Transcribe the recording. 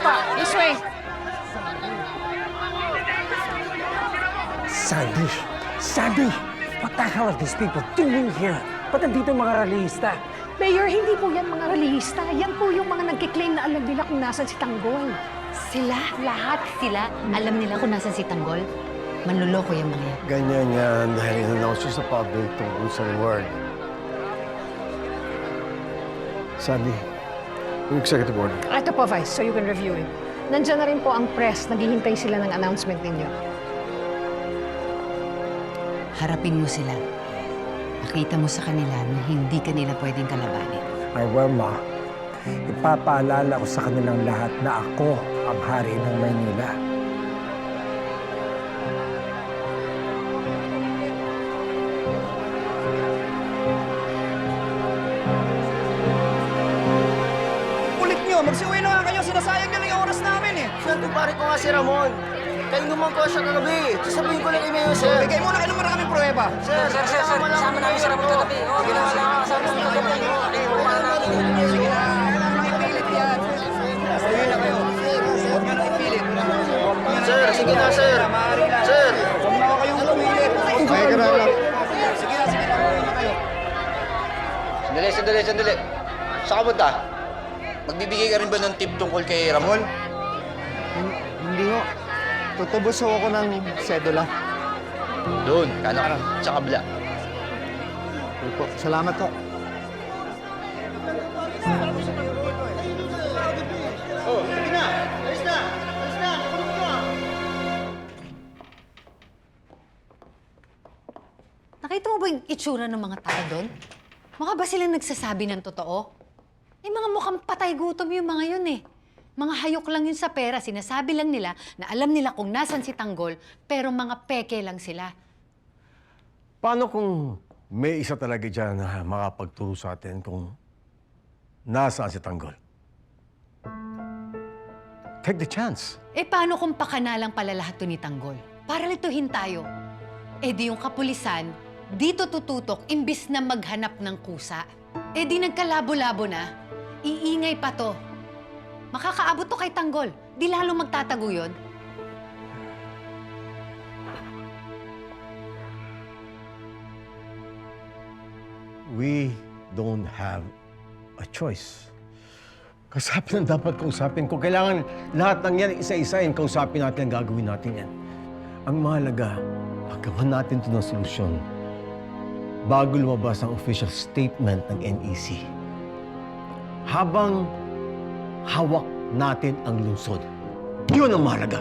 pa. This way. Sandy! Sandy! What the hell are these people doing here? Ba't nandito yung mga rallyista? Mayor, hindi po yan mga relihista. Yan po yung mga nagkiklaim na alam nila kung nasan si Tanggol. Sila, lahat sila, alam nila kung nasan si Tanggol. Manluloko yung mga yan. Ganyan yan dahil in-announce sa public tungkol sa reward. Sandy, yung executive order. Ito po, Vice, so you can review it. Nandiyan na rin po ang press. Naghihintay sila ng announcement ninyo. Harapin mo sila. Pakita mo sa kanila na hindi kanila pwedeng kalabanin. Ay, well, ma, ipapaalala ko sa kanilang lahat na ako ang hari ng Maynila. Kulit nyo, magsiuwi na nga kayo. Sinasayang nyo lang yung oras namin eh. Sir, kumpare ko nga si Ramon. Kayo naman ko siya kagabi. Sasabihin ko lang kay Mayor, sir. Bigay muna kayo ng maraming pruweba. Sir, sama namin si Ramon kagabi. Sige na, kasama namin kagabi. Sige na, kailangan lang ipilit yan. Sige na kayo. Huwag nyo na ipilit. Sir, sige na, sir. Sir. Huwag na kayong pumilit. Ay, ka na lang. Sige na, uwi na kayo. Sandali. Saan ka punta? Magbibigay ka rin ba ng tip tungkol kay Ramon? Hindi ho. Tutubos ho ako ng sedula. Doon, kanan, sa kabila. Opo, salamat ho. Nakita mo ba yung itsura ng mga tao doon? Mukha ba silang nagsasabi ng totoo? Eh, mga mukhang patay gutom yung mga yun eh. Mga hayok lang yun sa pera. Sinasabi lang nila na alam nila kung nasan si Tanggol, pero mga peke lang sila. Paano kung may isa talaga dyan na makapagturo sa atin kung nasaan si Tanggol? Take the chance. Eh, paano kung pakanalang pala lahat to ni Tanggol? Para lituhin tayo. Eh, di yung kapulisan, dito tututok imbis na maghanap ng kusa. Eh, di nagkalabo-labo na. Iingay pa to. Makakaabot to kay Tanggol. Di lalo magtatago yun. We don't have a choice. Kausapin ang dapat kausapin. Kung kailangan lahat ng yan, isa-isahin, kausapin natin ang gagawin natin yan. Ang mahalaga, paggawan natin ito ng solusyon bago lumabas ang official statement ng NEC. Habang hawak natin ang lungsod. Yun ang mahalaga.